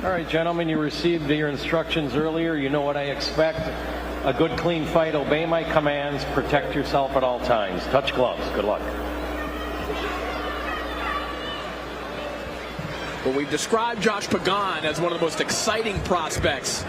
All right, gentlemen, you received your instructions earlier. You know what I expect. A good, clean fight. Obey my commands. Protect yourself at all times. Touch gloves. Good luck. Well, we've described Josh Pagan as one of the most exciting prospects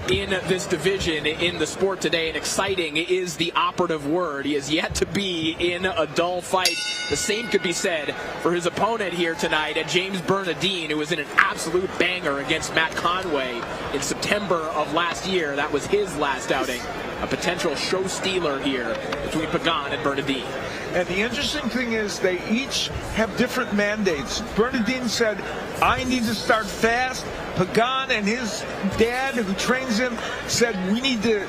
in this division in the sport today, and exciting is the operative word. He has yet to be in a dull fight. The same could be said for his opponent here tonight, James Bernadin, who was in an absolute banger against Matt Conway in September of last year. That was his last outing. A potential show stealer here between Pagan and Bernadin. And the interesting thing is they each have different mandates. Bernadin said, I need to start fast. Pagan and his dad, who trains him, said we need to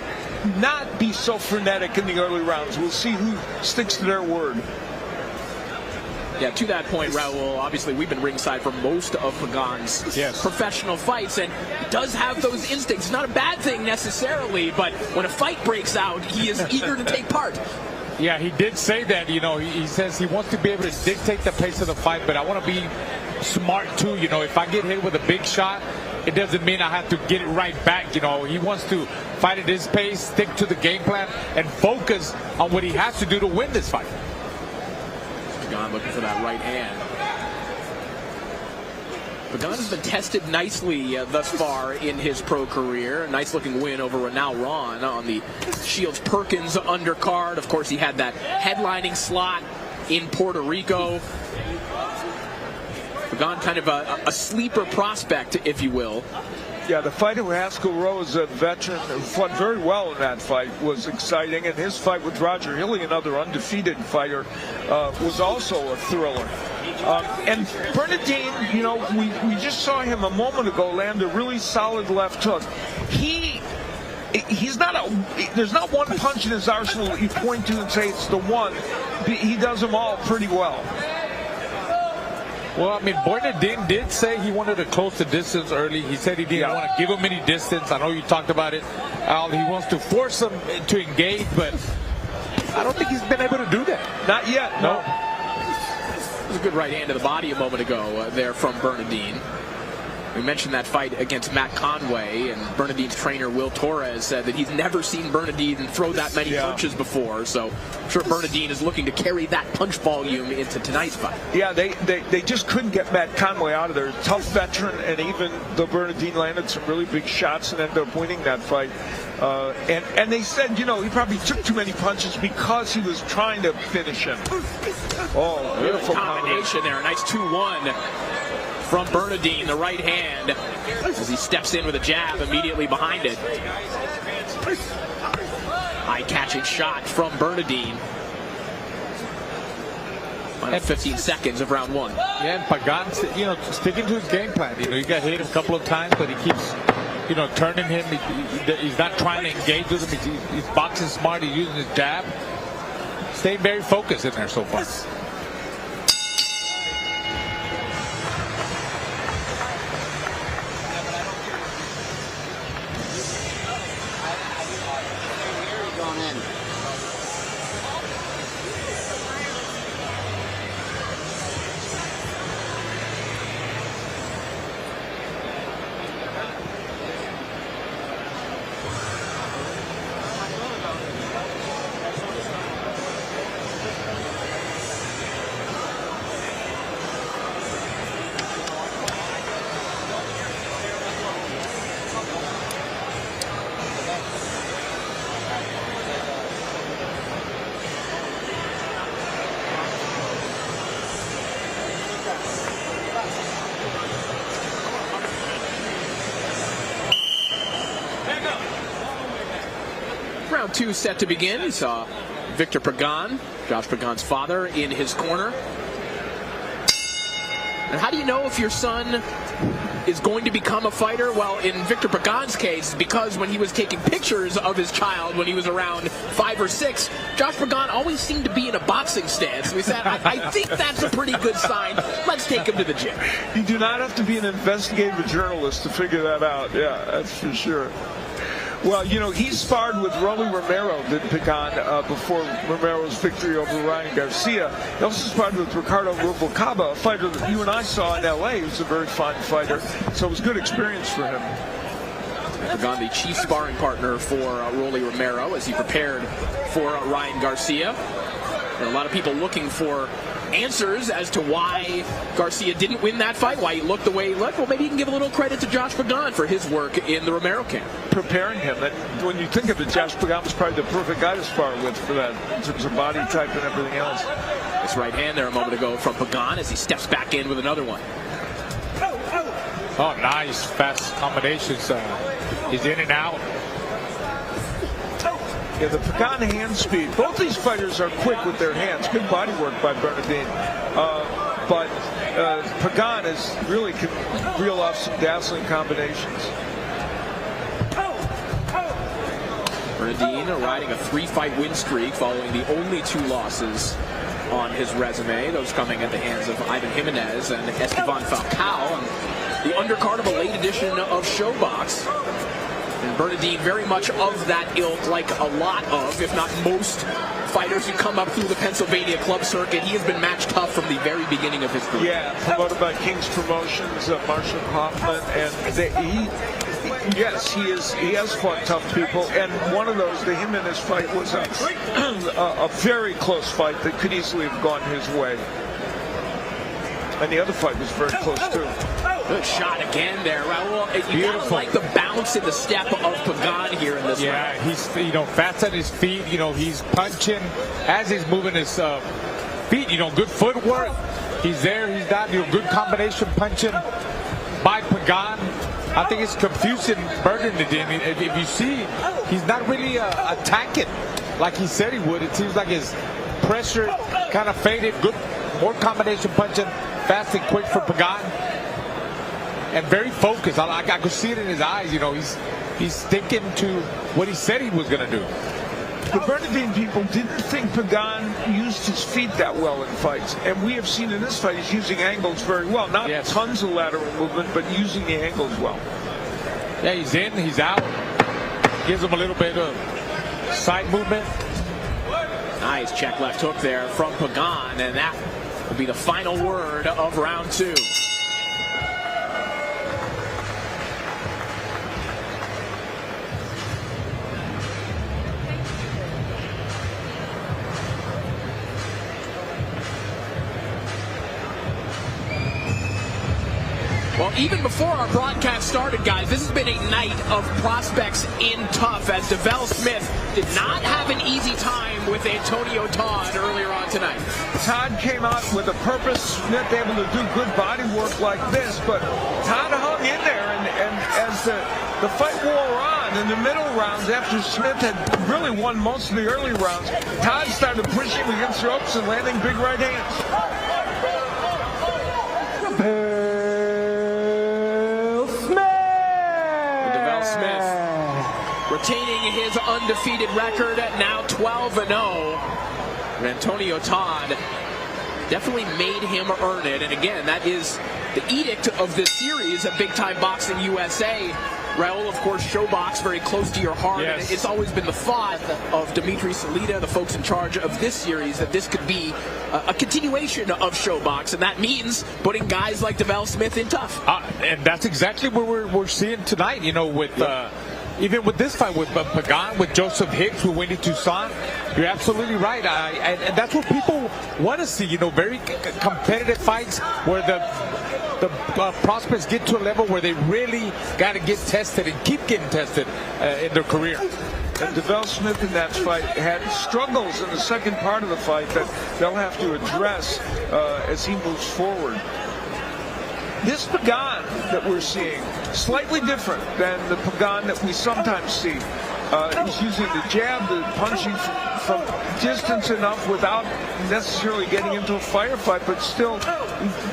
not be so frenetic in the early rounds. We'll see who sticks to their word. Yeah, to that point, Raul, obviously we've been ringside for most of Pagan's professional fights, and he does have those instincts. It's not a bad thing necessarily, but when a fight breaks out, he is eager to take part. Yeah, he did say that. You know, he says he wants to be able to dictate the pace of the fight, but I want to be smart too. You know, if I get hit with a big shot, it doesn't mean I have to get it right back. You know, he wants to fight at his pace, stick to the game plan, and focus on what he has to do to win this fight. Pagan looking for that right hand. Pagan has been tested nicely thus far in his pro career. A nice looking win over Renal Ron on the Shields Perkins undercard. Of course, he had that headlining slot in Puerto Rico. Pagan kind of a sleeper prospect, if you will. Yeah, the fight with Haskell Rose, a veteran who fought very well in that fight, was exciting. And his fight with Roger Hilly, another undefeated fighter, was also a thriller. And Bernadin, you know, we just saw him a moment ago land a really solid left hook. He's not there's not one punch in his arsenal you point to and say it's the one. He does them all pretty well. Well, I mean, Bernadin did say he wanted to close the distance early. He said he didn't want to give him any distance. I know you talked about it. He wants to force him to engage, but I don't think he's been able to do that. Not yet, no. It was a good right hand to the body a moment ago there from Bernadin. We mentioned that fight against Matt Conway, and Bernadin's trainer Will Torres said that he's never seen Bernadin throw that many punches before. So I'm sure Bernadin is looking to carry that punch volume into tonight's fight. Yeah, they just couldn't get Matt Conway out of there. Tough veteran, and even though Bernadin landed some really big shots and ended up winning that fight. And they said, you know, he probably took too many punches because he was trying to finish him. Oh, beautiful combination there. A nice 2-1. From Bernadin, the right hand, as he steps in with a jab immediately behind it. Eye-catching shot from Bernadin. Final 15 seconds of round one. Yeah, and Pagan, you know, sticking to his game plan. You know, he got hit a couple of times, but he keeps, you know, turning him. He's not trying to engage with him. He's boxing smart. He's using his jab. Staying very focused in there so far. Round two set to begin. We saw Victor Pagan, Josh Pagan's father, in his corner. And how do you know if your son is going to become a fighter? Well, in Victor Pagan's case, because when he was taking pictures of his child when he was around 5 or 6, Josh Pagan always seemed to be in a boxing stance. We said, I think that's a pretty good sign. Let's take him to the gym. You do not have to be an investigative journalist to figure that out. Yeah, that's for sure. Well, you know, he sparred with Rolly Romero, did Pagan, before Romero's victory over Ryan Garcia. He also sparred with Ricardo Rubalcaba, a fighter that you and I saw in L.A. who's a very fine fighter. So it was a good experience for him. Pagan, the chief sparring partner for Rolly Romero as he prepared for Ryan Garcia. There are a lot of people looking for answers as to why Garcia didn't win that fight, why he looked the way he looked. Well, maybe you can give a little credit to Josh Pagan for his work in the Romero camp. Preparing him. And when you think of it, Josh Pagan was probably the perfect guy to spar with for that, in terms of body type and everything else. His right hand there a moment ago from Pagan as he steps back in with another one. Oh, nice. Fast combinations. He's in and out. Yeah, the Pagan hand speed. Both these fighters are quick with their hands. Good body work by Bernadin. But Pagan is really can reel off some dazzling combinations. Bernadin riding a 3-fight win streak following the only 2 losses on his resume. Those coming at the hands of Ivan Jimenez and Esteban Falcao on the undercard of a late edition of Showbox. And Bernadin very much of that ilk, like a lot of, if not most, fighters who come up through the Pennsylvania club circuit. He has been matched tough from the very beginning of his career. Yeah, promoted by King's Promotions, Marshall Hoffman, and he has fought tough people, and one of those, the Jimenez fight, was a very close fight that could easily have gone his way. And the other fight was very close too. Good shot again there, Raul. You gotta like the bounce in the step of Pagan here in this round. Yeah, he's fast at his feet. He's punching as he's moving his feet. Good footwork. He's there. He's got good combination punching by Pagan. I think it's confusing Bernadin. If you see, he's not really attacking like he said he would. It seems like his pressure kind of faded. Good, more combination punching, fast and quick for Pagan. And very focused. I could see it in his eyes. He's sticking to what he said he was going to do. The Bernadin people didn't think Pagan used his feet that well in fights. And we have seen in this fight he's using angles very well. Not tons of lateral movement, but using the angles well. Yeah, he's in, he's out. Gives him a little bit of side movement. Nice check left hook there from Pagan. And that will be the final word of round 2. Well, even before our broadcast started, guys, this has been a night of prospects in tough, as DeVell Smith did not have an easy time with Antonio Todd earlier on tonight. Todd came out with a purpose, Smith able to do good body work like this, but Todd hung in there, and as the fight wore on in the middle rounds, after Smith had really won most of the early rounds, Todd started pushing against ropes and landing big right hands. Retaining his undefeated record at now 12-0. Antonio Todd definitely made him earn it. And again, that is the edict of this series at Big Time Boxing USA. Raul, of course, Showbox, very close to your heart. Yes. And it's always been the thought of Dimitri Salita, the folks in charge of this series, that this could be a continuation of Showbox. And that means putting guys like DeVell Smith in tough. And that's exactly what we're seeing tonight, with... Even with this fight with Pagan, with Joseph Hicks, with Winnie Toussaint, you're absolutely right. And that's what people want to see, very competitive fights where the prospects get to a level where they really got to get tested and keep getting tested in their career. And DeVell Smith in that fight had struggles in the second part of the fight that they'll have to address as he moves forward. This Pagan that we're seeing, slightly different than the Pagan that we sometimes see. He's using the jab, the punching from distance enough without necessarily getting into a firefight, but still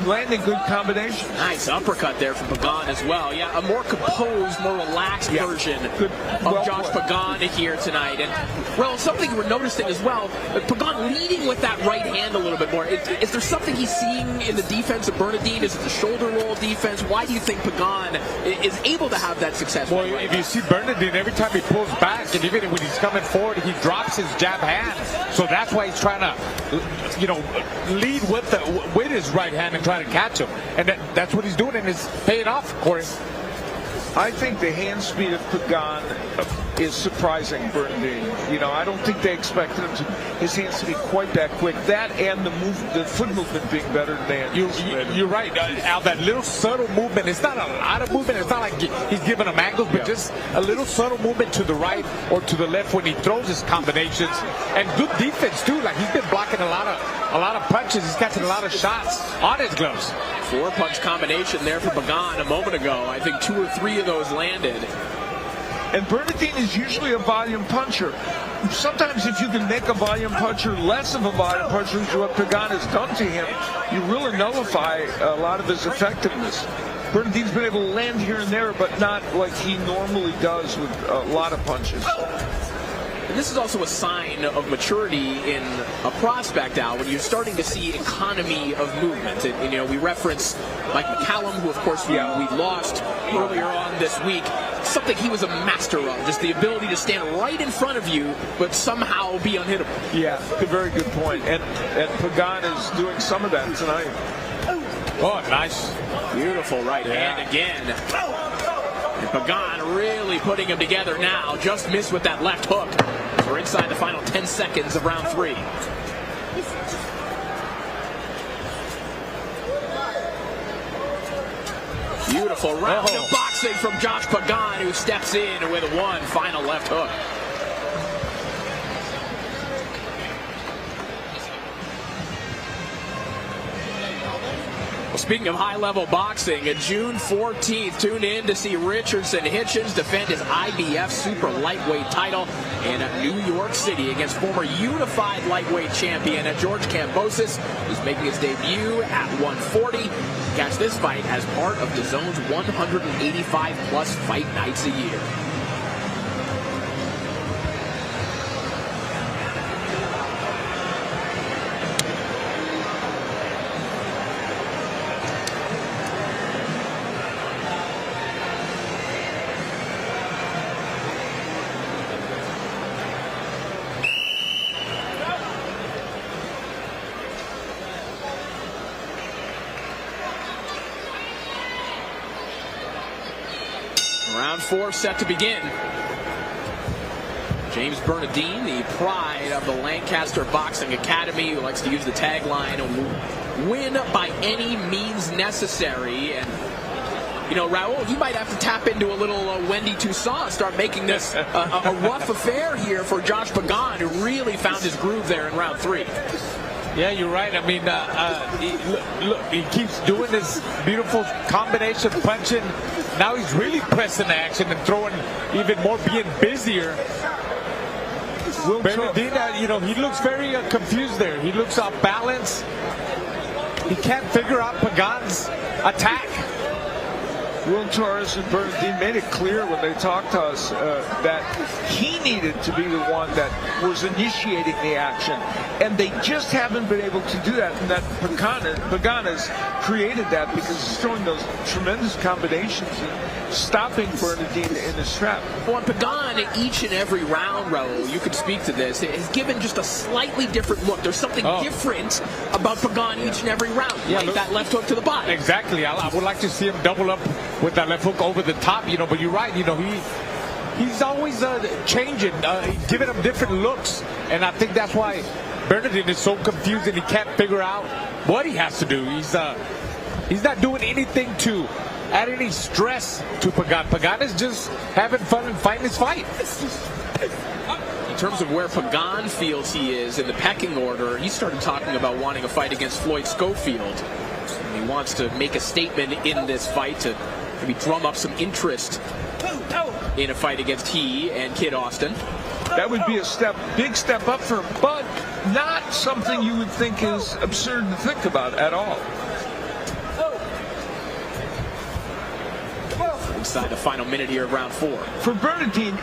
landing good combinations. Nice uppercut there from Pagan as well. Yeah, a more composed, more relaxed version of Josh Pagan here tonight. And, well, something we're noticing as well, Pagan leading with that right hand a little bit more. Is there something he's seeing in the defense of Bernadin? Is it the shoulder roll defense? Why do you think Pagan is able to have that success? Well, if you see Bernadin, every time he pulls back, and even when he's coming forward, he drops his jab hand. So that's why he's trying to, you know, lead with his right hand and try to catch him. And that's what he's doing, and it's paying off, Corey. I think the hand speed of Pagan is surprising Bernadin. You know, I don't think they expected his hands to be quite that quick. That and the foot movement being better than they anticipated. You're right, Al. That little subtle movement. It's not a lot of movement. It's not like he's giving them angles, but just a little subtle movement to the right or to the left when he throws his combinations. And good defense too. Like he's been blocking a lot of punches. He's catching a lot of shots on his gloves. 4-punch combination there for Pagan a moment ago. I think 2 or 3 of those landed. And Bernadin is usually a volume puncher. Sometimes if you can make a volume puncher less of a volume puncher, which is what Pagan has done to him, you really nullify a lot of his effectiveness. Bernadin's been able to land here and there, but not like he normally does with a lot of punches. And this is also a sign of maturity in a prospect, Al, when you're starting to see economy of movement. And you know, we reference Mike McCallum, who of course we lost earlier on this week. Something he was a master of, just the ability to stand right in front of you, but somehow be unhittable. Yeah, a very good point. And Pagan is doing some of that tonight. Oh, nice. Beautiful right hand again. And Pagan really putting him together now. Just missed with that left hook. We're inside the final 10 seconds of round 3. Beautiful round of boxing from Josh Pagan, who steps in with one final left hook. Well, speaking of high-level boxing, June 14th, tune in to see Richardson Hitchens defend his IBF super lightweight title in New York City against former unified lightweight champion George Kambosos, who's making his debut at 140. Catch this fight as part of DAZN's 185-plus fight nights a year. Round 4 set to begin. James Bernadin, the pride of the Lancaster Boxing Academy, who likes to use the tagline, win by any means necessary. And, you know, Raul, he might have to tap into a little Wendy Toussaint, start making this a rough affair here for Josh Pagan, who really found his groove there in round 3. Yeah, you're right. I mean, look, he keeps doing this beautiful combination, punching. Now he's really pressing the action and throwing even more, being busier. Bernadin, you know, he looks very confused there. He looks off balance. He can't figure out Pagan's attack. Will Torres and Bernadin made it clear when they talked to us that he needed to be the one that was initiating the action. And they just haven't been able to do that. And that Pagan has created that because he's throwing those tremendous combinations and stopping Bernadin in his trap. Well, Pagan, each and every round, Raul, you could speak to this, has given just a slightly different look. There's something different about Pagan each and every round. Yeah, like that left hook to the body. Exactly. I would like to see him double up with that left hook over the top, you know, but you're right, you know, he's always changing, giving him different looks, and I think that's why Bernadin is so confused and he can't figure out what he has to do. He's not doing anything to add any stress to Pagan. Pagan is just having fun and fighting his fight. In terms of where Pagan feels he is in the pecking order, he started talking about wanting a fight against Floyd Schofield. He wants to make a statement in this fight to maybe drum up some interest in a fight against he and Kid Austin. That would be a big step up for him, but not something you would think is absurd to think about at all. Inside the final minute here of round 4. For Bernadin,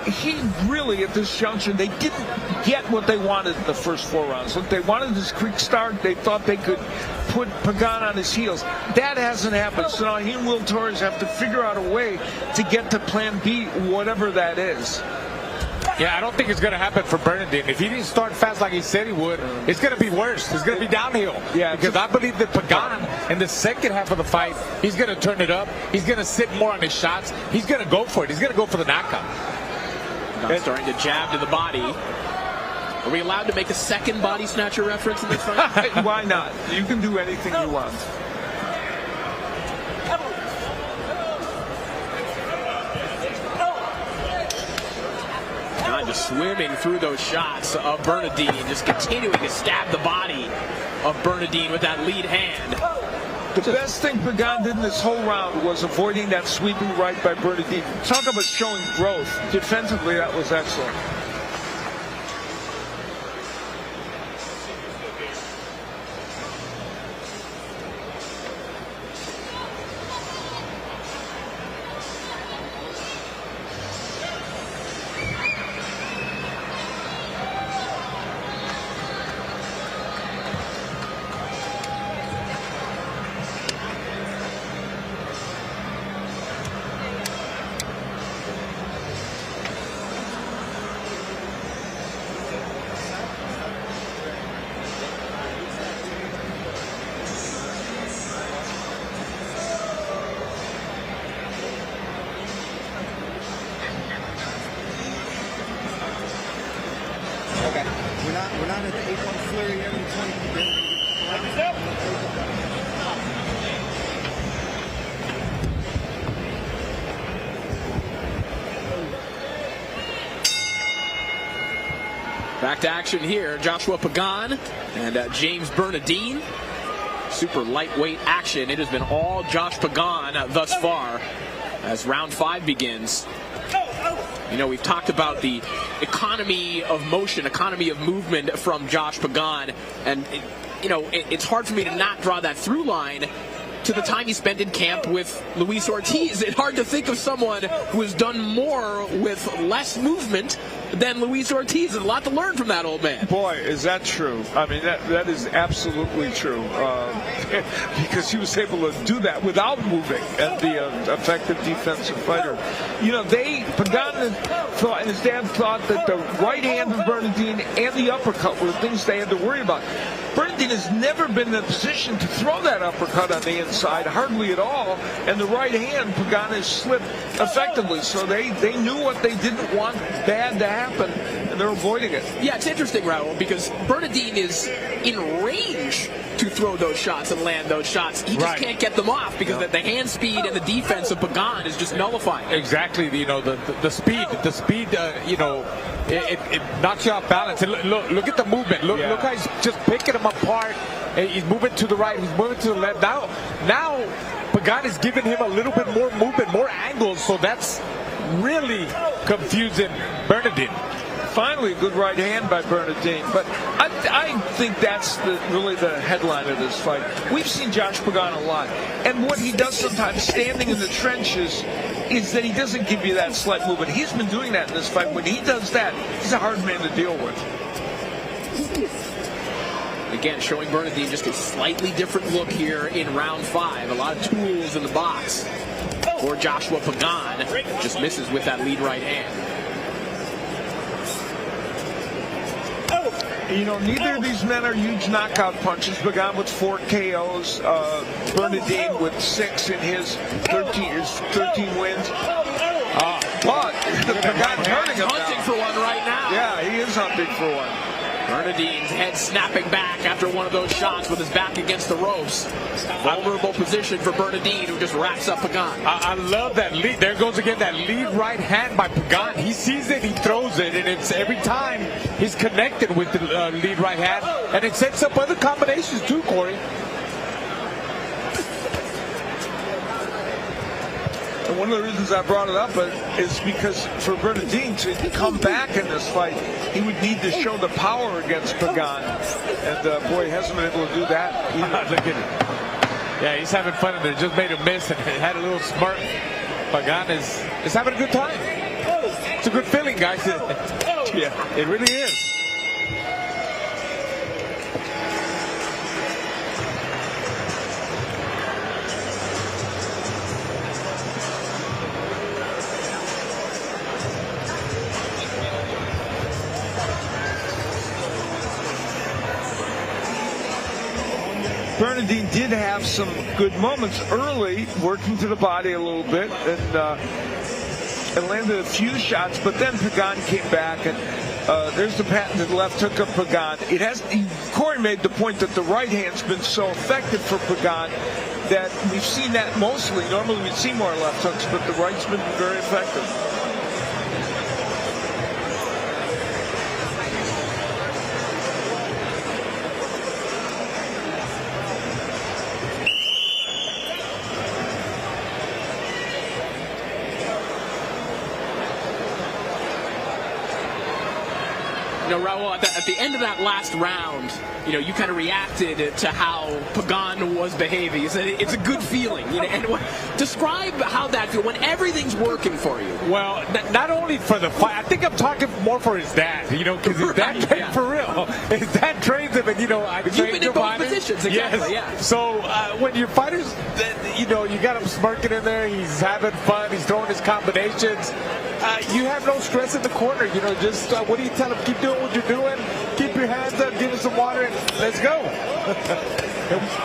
he really, at this juncture, they didn't get what they wanted in the first 4 rounds. Look, they wanted this quick start. They thought they could put Pagan on his heels. That hasn't happened. So now he and Will Torres have to figure out a way to get to plan B, whatever that is. Yeah, I don't think it's going to happen for Bernadin. If he didn't start fast like he said he would, it's going to be worse. It's going to be downhill. Yeah, because I believe that Pagan, in the second half of the fight, he's going to turn it up. He's going to sit more on his shots. He's going to go for it. He's going to go for the knockout. Now starting to jab to the body. Are we allowed to make a second body snatcher reference in this fight? Why not? You can do anything you want. Just swimming through those shots of Bernadin, just continuing to stab the body of Bernadin with that lead hand. The best thing Pagan did in this whole round was avoiding that sweeping right by Bernadin. Talk about showing growth. Defensively, that was excellent. We're not at the 8-1 flurry every 20. Back to action here. Joshua Pagan and James Bernadin. Super lightweight action. It has been all Josh Pagan thus far as round 5 begins. You know, we've talked about the economy of motion, economy of movement from Josh Pagan, and it's hard for me to not draw that through line to the time he spent in camp with Luis Ortiz. It's hard to think of someone who has done more with less movement than Luis Ortiz. There's a lot to learn from that old man. Boy, is that true. I mean, that is absolutely true. Because he was able to do that without moving and be an effective defensive fighter. You know, Pagan thought, and his dad thought that the right hand of Bernadin and the uppercut were the things they had to worry about. Bernadin has never been in a position to throw that uppercut on the inside, hardly at all, and the right hand, Pagan has slipped effectively, so they knew what they didn't want bad to happen, and they're avoiding it. Yeah, it's interesting, Raul, because Bernadin is in range to throw those shots and land those shots. He just can't get them off because the hand speed and the defense of Pagan is just nullifying. Exactly, the speed, it knocks you off balance. And look at the movement. Look how he's just picking them apart. He's moving to the right. He's moving to the left. Now Pagan is giving him a little bit more movement, more angles. So that's really confusing Bernadin. Finally, a good right hand by Bernadin, but I think that's really the headline of this fight. We've seen Josh Pagan a lot, and what he does sometimes, standing in the trenches, is that he doesn't give you that slight movement. He's been doing that in this fight. When he does that, he's a hard man to deal with. Again, showing Bernadin just a slightly different look here in round 5. A lot of tools in the box for Joshua Pagan. Just misses with that lead right hand. You know, neither of these men are huge knockout punches. Pagan with 4 KOs, Bernadin with 6 in his 13 wins. But Pagan's hurting him hunting now. For one right now. Yeah, he is hunting for one. Bernadin's head snapping back after one of those shots with his back against the ropes. Vulnerable position for Bernadin, who just wraps up Pagan. I love that lead. There goes again that lead right hand by Pagan. He sees it, he throws it, and it's every time he's connected with the lead right hand, and it sets up other combinations too, Corey. And one of the reasons I brought it up is because for Bernadin to come back in this fight, he would need to show the power against Pagan. And boy, he hasn't been able to do that either. Look at it. Yeah, he's having fun in there. Just made a miss and had a little smirk. Pagan is having a good time. It's a good feeling, guys. Yeah, it really is. Bernadin did have some good moments early, working to the body a little bit, and landed a few shots, but then Pagan came back, and there's the patented left hook of Pagan. Corey made the point that the right hand's been so effective for Pagan that we've seen that mostly. Normally we'd see more left hooks, but the right's been very effective. Raul, at the end of that last round, you kind of reacted to how Pagan was behaving. You said it's a good feeling. And describe how that feels when everything's working for you. Well, not only for the fight. I think I'm talking more for his dad. Because his dad trained for real. His dad trains him, and I You've been in both positions, exactly. Yes. Yeah. So when your fighters, you got him smirking in there. He's having fun. He's throwing his combinations. You have no stress in the corner. Just what do you tell him? Keep doing what you're doing. Keep your hands up. Give him some water, and let's go.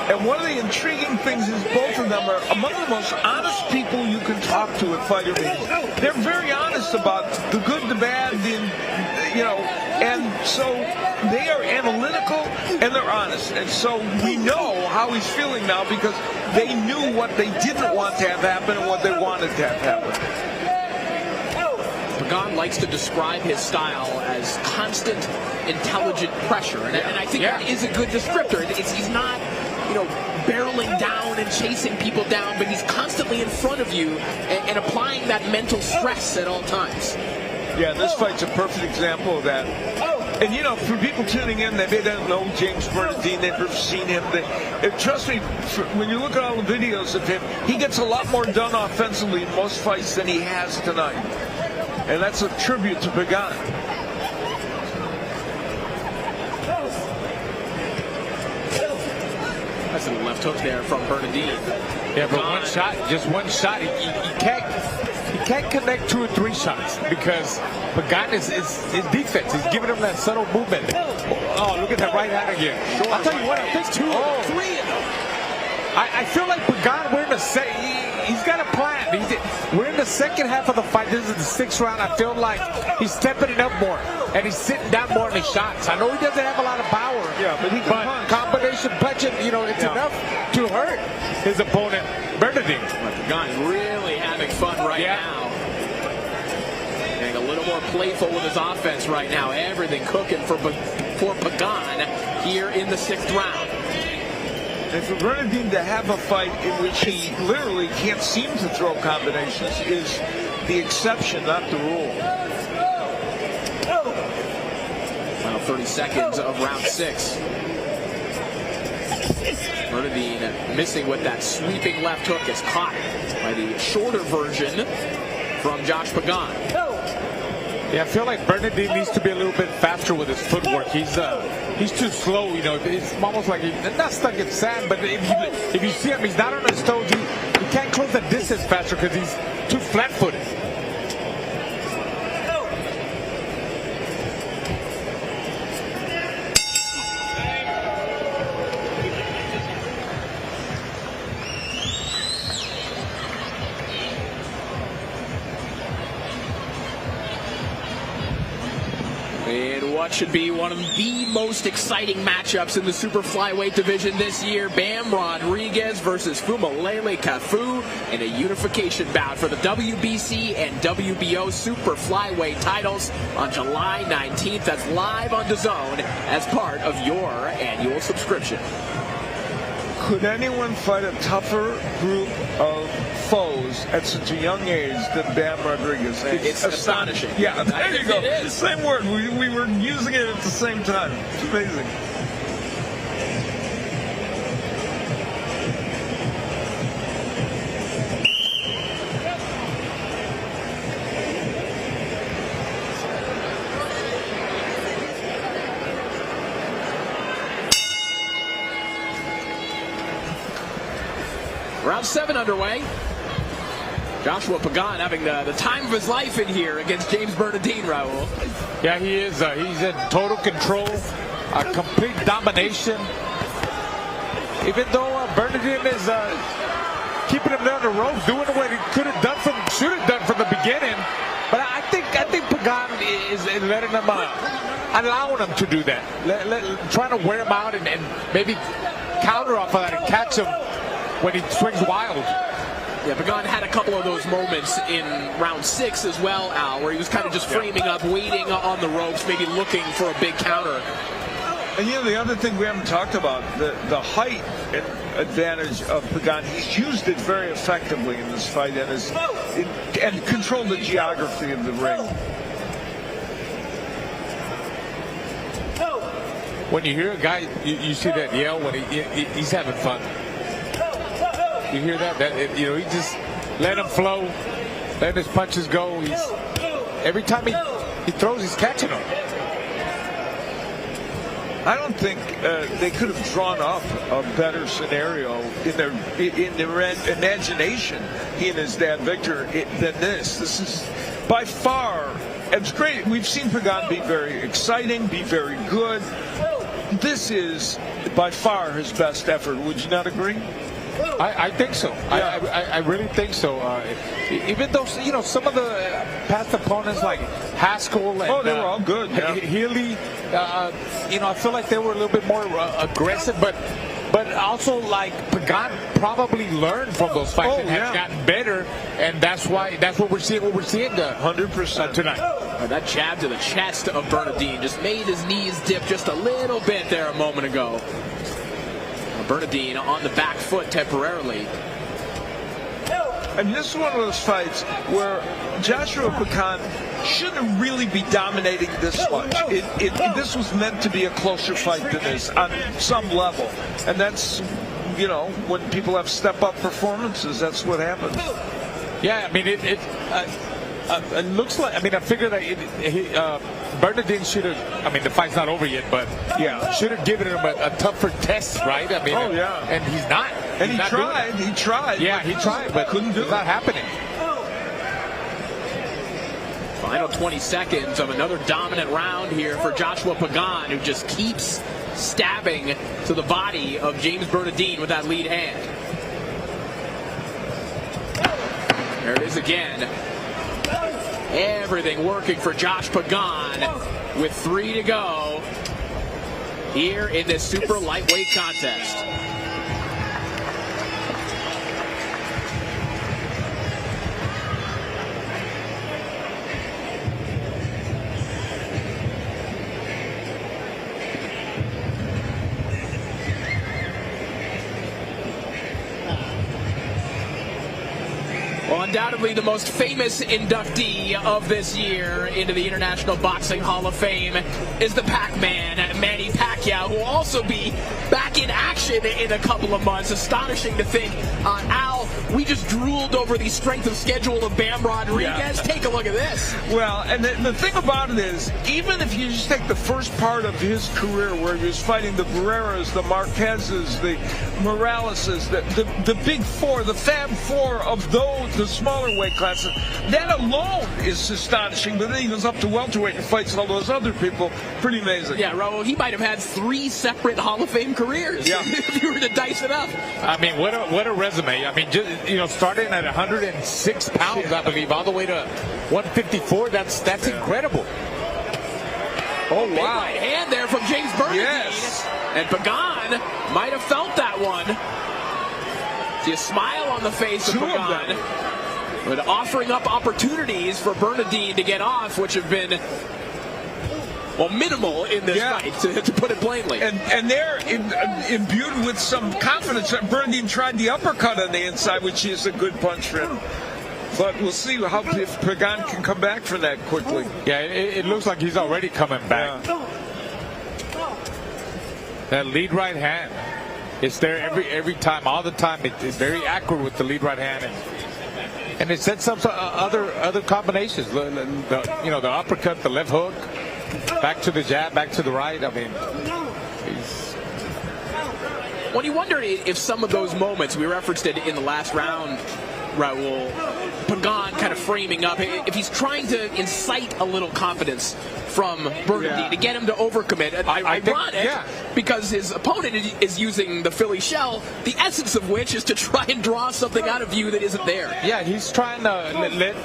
And one of the intriguing things is both of them are among the most honest people you can talk to at fighter meetings. They're very honest about the good, the bad, and so they are analytical and they're honest. And so we know how he's feeling now because they knew what they didn't want to have happen and what they wanted to have happen. Pagan likes to describe his style as constant, intelligent pressure, and I think that is a good descriptor. He's not, barreling down and chasing people down, but he's constantly in front of you and applying that mental stress at all times. Yeah, this fight's a perfect example of that. And for people tuning in, they don't know James Bernadin, they've never seen him. Trust me, when you look at all the videos of him, he gets a lot more done offensively in most fights than he has tonight. And that's a tribute to Pagan. That's a left hook there from Bernadin. Yeah, but just one shot. He can't connect 2 or 3 shots because Pagan is his defense. He's giving him that subtle movement. Oh, look at that right hand again. I'll tell you what, I think 2 or 3 of them. I feel like Pagan, he's got a plan. We're in the second half of the fight. This is the 6th round. I feel like he's stepping it up more, and he's sitting down more in his shots. I know he doesn't have a lot of power, but he can punch. Combination punching, it's enough to hurt his opponent, Bernadin. Pagan really having fun right now. Getting a little more playful with his offense right now. Everything cooking for Pagan here in the 6th round. And for Bernadin to have a fight in which he literally can't seem to throw combinations is the exception, not the rule. Final 30 seconds of round 6. Bernadin missing with that sweeping left hook is caught by the shorter version from Josh Pagan. Yeah, I feel like Bernadin needs to be a little bit faster with his footwork. He's too slow, It's almost like he's not stuck in sand, but if you see him, he's not on his toes. He can't close the distance faster because he's too flat-footed. In what should be one of the most exciting matchups in the super flyweight division this year, Bam Rodriguez versus Fumalele Cafu in a unification bout for the WBC and WBO super flyweight titles on July 19th. That's live on DAZN as part of your annual subscription. Could anyone fight a tougher group of foes at such a young age than Bam Rodriguez? It's astonishing. Yeah, there you go. It is. Same word. We were using it at the same time. It's amazing. Round 7 underway. Joshua Pagan having the time of his life in here against James Bernadin, Raul. Yeah, he is. He's in total control, complete domination. Even though Bernadin is keeping him down the ropes, doing what he should have done from the beginning. But I think Pagan is letting him, allowing him to do that, trying to wear him out and maybe counter off of that and catch him when he swings wild. Yeah, Pagan had a couple of those moments in round 6 as well, Al, where he was kind of just framing up, waiting on the ropes, maybe looking for a big counter. And the other thing we haven't talked about, the height advantage of Pagan. He's used it very effectively in this fight and controlled the geography of the ring. When you hear a guy, you see that yell when he's having fun. You hear that? He just let him flow, let his punches go. Every time he throws, he's catching them. I don't think they could have drawn up a better scenario in their imagination, he and his dad Victor, than this. This is by far, it's great. We've seen Pagan be very exciting, be very good. This is by far his best effort. Would you not agree? I think so. Yeah. I really think so. Even though some of the past opponents like Haskell and they were all good. Yeah. Healy, I feel like they were a little bit more aggressive, but also like Pagan probably learned from those fights and has gotten better, and that's what we're seeing. 100% tonight. That jab to the chest of Bernadin just made his knees dip just a little bit there a moment ago. Bernadin on the back foot temporarily. And this is one of those fights where Joshua Pagan shouldn't really be dominating this much. This was meant to be a closer fight than this on some level. And that's, when people have step-up performances, that's what happens. Yeah, I mean, it looks like, I figure that Bernadin should have, the fight's not over yet, but should have given him a tougher test, right? And he's not. And he tried. Yeah, he tried, but couldn't do it. It's not happening. Final 20 seconds of another dominant round here for Joshua Pagan, who just keeps stabbing to the body of James Bernadin with that lead hand. There it is again. Everything working for Josh Pagan with 3 to go here in this super lightweight contest. Well, undoubtedly the most famous inductee of this year into the International Boxing Hall of Fame is the Pac-Man, Manny Pacquiao, who will also be back in action in a couple of months. Astonishing to think. Al, we just drooled over the strength of schedule of Bam Rodriguez. Yeah. Take a look at this. Well, and the thing about it is, even if you just take the first part of his career where he was fighting the Guerreras, the Marquezes, the Moraleses, the big four, the Fab Four of those, the smaller weight classes, that alone is astonishing. But then he goes up to welterweight and fights all those other people. Pretty amazing. Yeah, Raul, he might have had 3 separate Hall of Fame careers if you were to dice it up. What a resume. Just, starting at 106 pounds, I believe, all the way to 154. That's incredible. Oh, Big wow. right hand there from James Bernadin. Yes. And Pagan might have felt that one. See a smile on the face of Pagan, but offering up opportunities for Bernadin to get off, which have been well, minimal in this fight, to put it plainly. And they're imbued with some confidence. Bernadin tried the uppercut on the inside, which is a good punch for him. But we'll see if Pagan can come back from that quickly. Yeah, it looks like he's already coming back. Yeah. That lead right hand, it's there every time, all the time. It's very accurate with the lead right hand, and it sets up other combinations. The uppercut, the left hook, back to the jab, back to the right. I mean, Well, you wondered if some of those moments, we referenced it in the last round, Raul, Pagan kind of framing up, if he's trying to incite a little confidence from Bernadin to get him to overcommit. Ironic, because his opponent is using the Philly shell, the essence of which is to try and draw something out of you that isn't there. Yeah, he's trying to let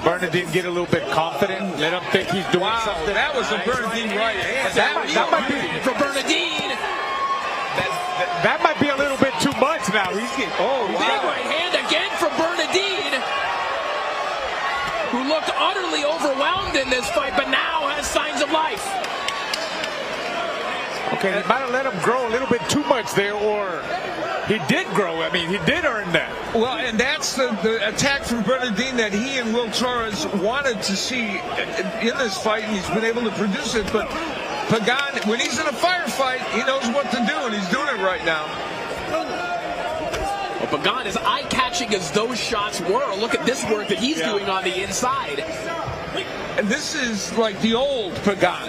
Bernadin get a little bit confident, let him think he's doing something. That was a Bernadin right hand. That might be for Bernadin. That might be a little bit too much now. Big right hand again from Bernadin, who looked utterly overwhelmed in this fight, but now has signs of life. Okay, he might have let him grow a little bit too much there, or he did grow. I mean, he did earn that. Well, and that's the attack from Bernadin that he and Will Torres wanted to see in this fight, and he's been able to produce it. But Pagan, when he's in a firefight, he knows what to do, and he's doing it right now. Well, Pagan, as eye-catching as those shots were, look at this work that he's doing on the inside. And this is like the old Pagan.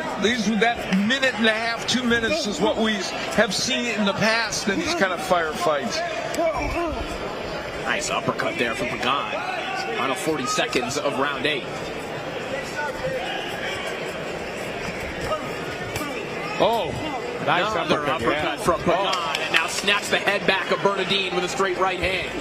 That minute and a half, 2 minutes is what we have seen in the past in these kind of firefights. Nice uppercut there from Pagan. Final 40 seconds of round 8. Oh, nice another uppercut from Pagan, and now snaps the head back of Bernadin with a straight right hand.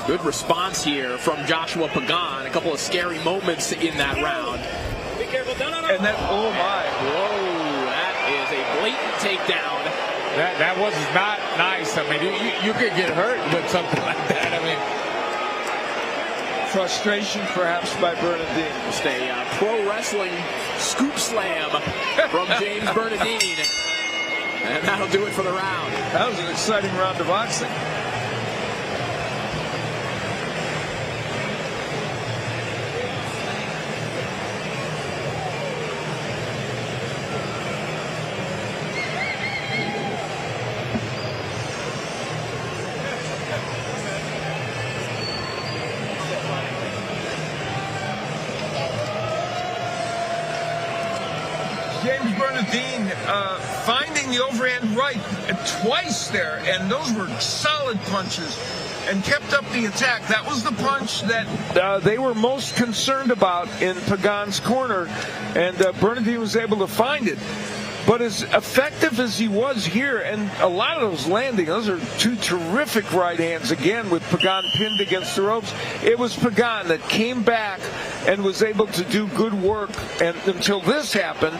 Good response here from Joshua Pagan. A couple of scary moments in that round. And that, oh my. Whoa, that is a blatant takedown. That was not nice. I mean, you could get hurt with something like that. I mean, frustration perhaps by Bernadin. Just a pro wrestling scoop slam from James Bernadin. And that'll do it for the round. That was an exciting round of boxing. James Bernadin finding the overhand right twice there, and those were solid punches, and kept up the attack. That was the punch that they were most concerned about in Pagan's corner, and Bernadin was able to find it. But as effective as he was here, and a lot of those landing, those are two terrific right hands again with Pagan pinned against the ropes. It was Pagan that came back and was able to do good work, and until this happened,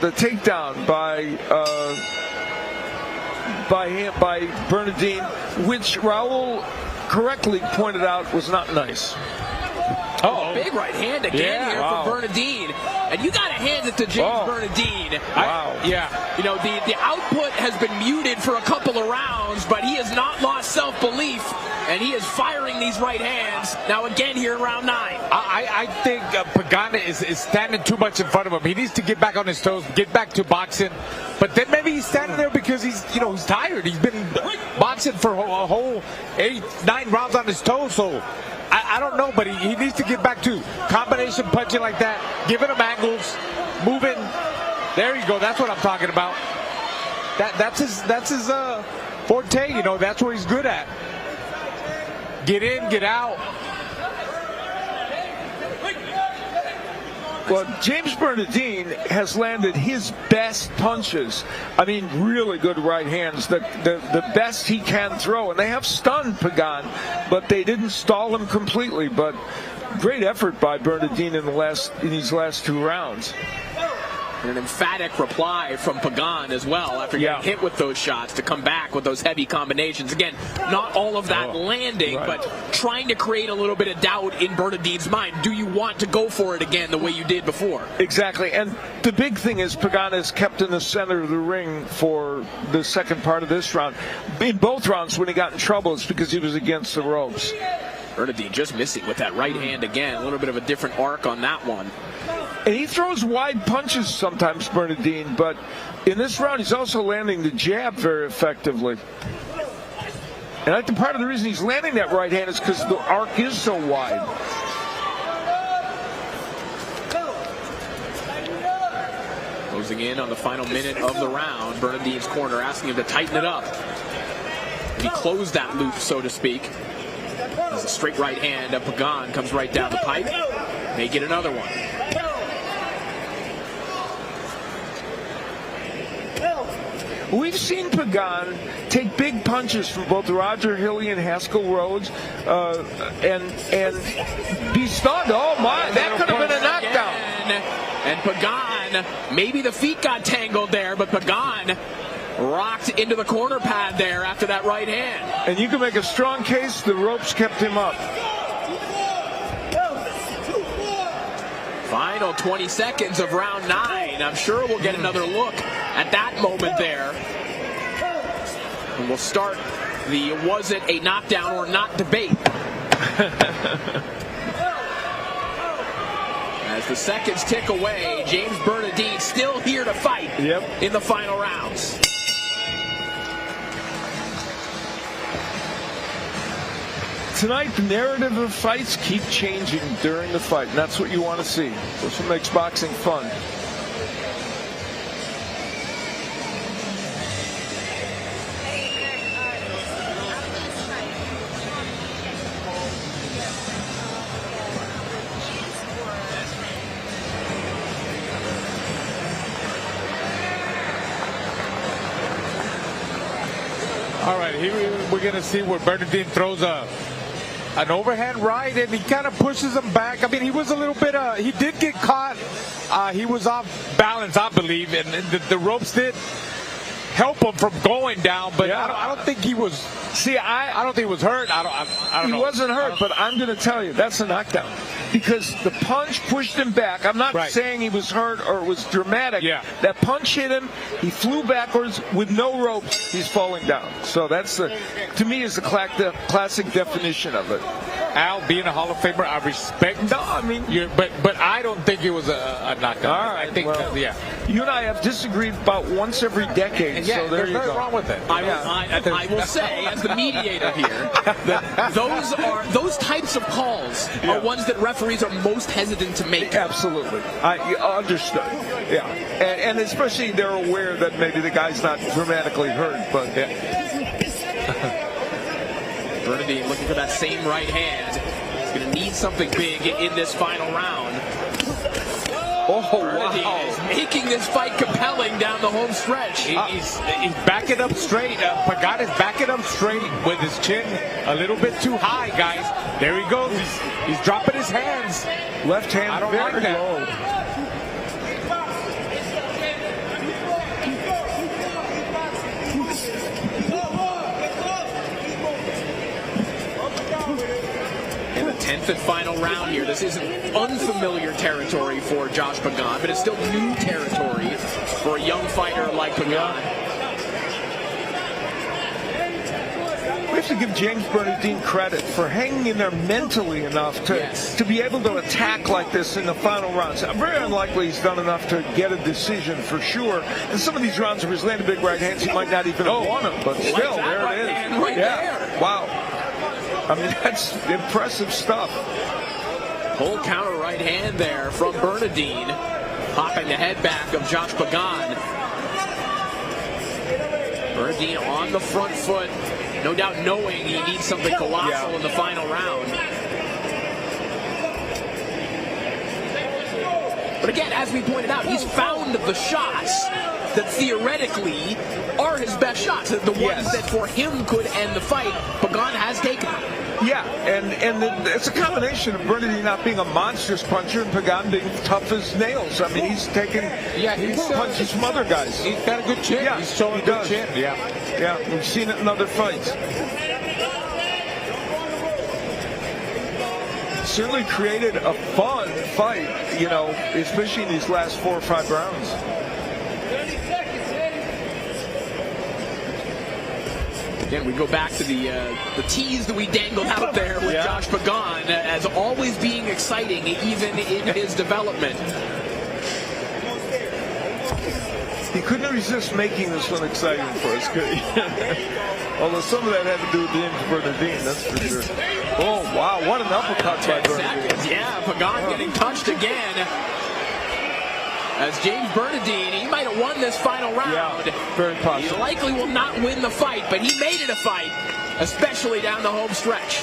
the takedown by Bernadin, which Raul correctly pointed out was not nice. Big right hand again here from Bernadin. And you got to hand it to James Bernadin. You know, the output has been muted for a couple of rounds, but he has not lost self-belief, and he is firing these right hands now again here in round 9. I think Pagan is standing too much in front of him. He needs to get back on his toes, get back to boxing. But then maybe he's standing there because he's tired. He's been boxing for a whole 8-9 rounds on his toes, so I don't know, but he needs to get back to combination punching like that, giving him angles, moving. There you go. That's what I'm talking about. That's his forte. You know, that's where he's good at. Get in, get out. Well, James Bernadin has landed his best punches. I mean, really good right hands, the best he can throw. And they have stunned Pagan, but they didn't stall him completely. But great effort by Bernadin in these last 2 rounds. And an emphatic reply from Pagan as well after getting hit with those shots to come back with those heavy combinations. Again, not all of that landing, but trying to create a little bit of doubt in Bernadin's mind. Do you want to go for it again the way you did before? Exactly. And the big thing is Pagan is kept in the center of the ring for the second part of this round. In both rounds when he got in trouble, it's because he was against the ropes. Bernadin just missing with that right hand again. A little bit of a different arc on that one. And he throws wide punches sometimes, Bernadin, but in this round he's also landing the jab very effectively. And I think part of the reason he's landing that right hand is because the arc is so wide. Closing in on the final minute of the round. Bernadin's corner asking him to tighten it up. He closed that loop, so to speak. As a straight right hand of Pagan comes right down the pipe. May get another one. We've seen Pagan take big punches from both Roger Hilly and Haskell Rhodes and be stunned. Oh my, that could have been a knockdown. And Pagan, maybe the feet got tangled there, but Pagan rocked into the corner pad there after that right hand. And you can make a strong case the ropes kept him up. Final 20 seconds of round 9. I'm sure we'll get another look at that moment there. And we'll start the was it a knockdown or not debate. As the seconds tick away, James Bernadin still here to fight in the final rounds. Tonight, the narrative of fights keep changing during the fight, and that's what you want to see. That's what makes boxing fun. All right, here we're going to see where Bernadin throws an overhand right, and he kind of pushes him back. I mean, he was a little bit, he did get caught. He was off balance, I believe, and the ropes did help him from going down, but I don't think he was, I don't think he was hurt. I don't know. He wasn't hurt, but I'm going to tell you, that's a knockdown. Because the punch pushed him back. I'm not saying he was hurt or it was dramatic. That punch hit him. He flew backwards with no ropes. He's falling down. So that's, to me, is the classic definition of it. Al, being a Hall of Famer, I respect. No, I mean, but I don't think it was a knockdown. All right, I think, you and I have disagreed about once every decade. And so there you go. There's nothing wrong with it. I will say, as the mediator here, that those types of calls are ones that referees are most hesitant to make. Absolutely, I understood. Yeah, and especially they're aware that maybe the guy's not dramatically hurt, but. Bernadin looking for that same right hand. He's going to need something big in this final round. Bernadin is making this fight compelling down the home stretch. He's backing up straight. Pagan is backing up straight with his chin a little bit too high, guys. There he goes. He's dropping his hands. Left hand I don't very like that. low. In the 10th and final round here, this isn't unfamiliar territory for Josh Pagan, but it's still new territory for a young fighter like Pagan. We have to give James Bernadin credit for hanging in there mentally enough to be able to attack like this in the final rounds. Very unlikely he's done enough to get a decision for sure. And some of these rounds, if he's landing big right hands, he might not even have won them. But still, there it is. Right there. Wow. I mean, that's impressive stuff. Whole counter right hand there from Bernadin, popping the head back of Josh Pagan. Bernadin on the front foot, no doubt knowing he needs something colossal in the final round. But again, as we pointed out, he's found the shots that theoretically are his best shots, the ones that for him could end the fight. Pagan has taken them. Yeah, it's a combination of Bernadin not being a monstrous puncher and Pagan being tough as nails. I mean, he's taking he's punches from other guys. He's got a good chin. Yeah, he's showing he good does. chin. Yeah, we've seen it in other fights. Certainly created a fun fight, especially in these last 4 or 5 rounds. Again, we go back to the tease that we dangled out there with Josh Pagan as always being exciting, even in his development. He couldn't resist making this one exciting for us, could he? Although some of that had to do with James Bernadin, that's for sure. Oh, wow, what an uppercut by Bernadin. Yeah, Pagan getting touched again. As James Bernadin, he might have won this final round. Yeah, very possible. He likely will not win the fight, but he made it a fight, especially down the home stretch.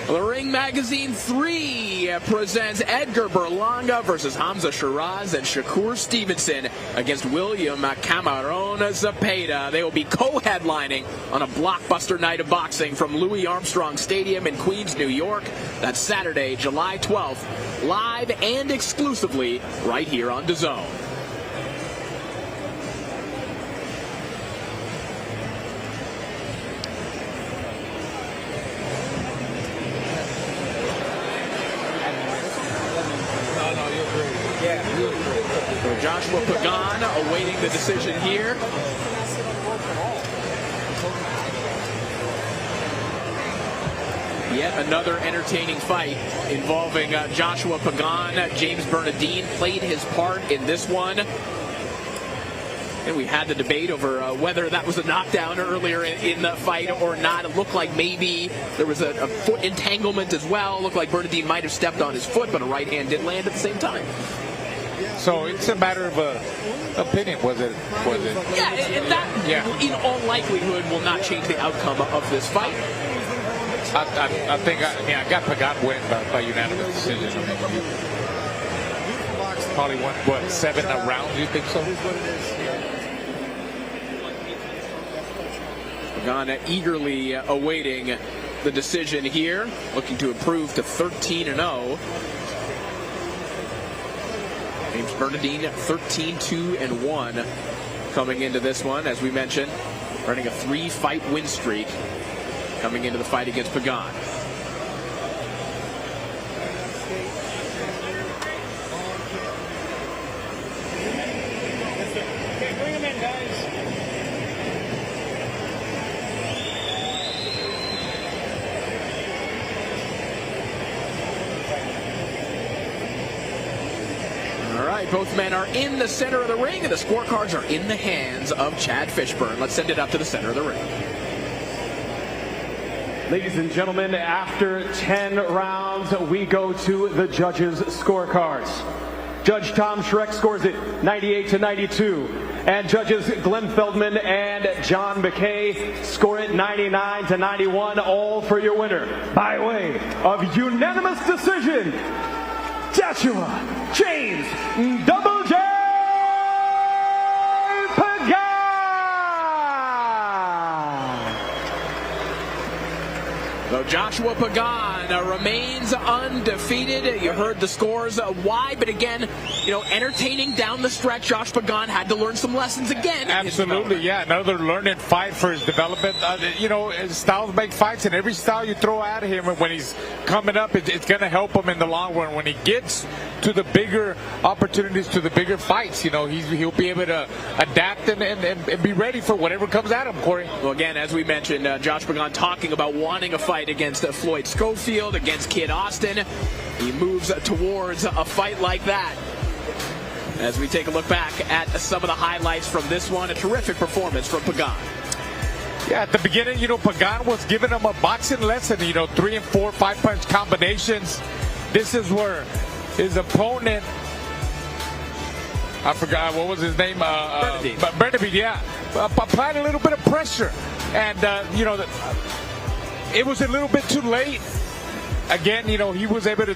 The Ring Magazine 3 presents Edgar Berlanga versus Hamza Shiraz and Shakur Stevenson against William Cameron Zepeda. They will be co-headlining on a blockbuster night of boxing from Louis Armstrong Stadium in Queens, New York. That's Saturday, July 12th, live and exclusively right here on DAZN. So Joshua Pagan awaiting the decision here. Yet another entertaining fight involving Joshua Pagan. James Bernadin played his part in this one. And we had the debate over whether that was a knockdown earlier in the fight or not. It looked like maybe there was a foot entanglement as well. It looked like Bernadin might have stepped on his foot, but a right hand did land at the same time. So it's a matter of opinion. Was it? Yeah, and that in all likelihood will not change the outcome of this fight. I think I got Pagan win by unanimous decision. Probably won 7 rounds. You think so? Pagan eagerly awaiting the decision here, looking to improve to 13-0. James Bernadin 13-2-1 coming into this one, as we mentioned, running a 3-fight win streak coming into the fight against Pagan. Both men are in the center of the ring, and the scorecards are in the hands of Chad Fishburne. Let's send it up to the center of the ring. Ladies and gentlemen, after 10 rounds, we go to the judges' scorecards. Judge Tom Schreck scores it 98-92. And judges Glenn Feldman and John McKay score it 99-91, all for your winner. By way of unanimous decision, Joshua James Double J Pagan. So Joshua Pagan remains undefeated. You heard the scores. Why? But again, entertaining down the stretch. Josh Pagan had to learn some lessons again. Absolutely, yeah. Another learning fight for his development. Styles make fights, and every style you throw at him when he's coming up, it's going to help him in the long run. When he gets to the bigger opportunities, to the bigger fights, he'll be able to adapt and be ready for whatever comes at him, Corey. Well, again, as we mentioned, Josh Pagan talking about wanting a fight against Floyd Schofield, against Kid Austin. He moves towards a fight like that. As we take a look back at some of the highlights from this one, a terrific performance from Pagan. Yeah, at the beginning, Pagan was giving him a boxing lesson, 3 and 4 5-punch combinations. This is where his opponent I forgot what was his name. Bernadin. Bernadin, yeah. Applied a little bit of pressure, and it was a little bit too late. Again, he was able to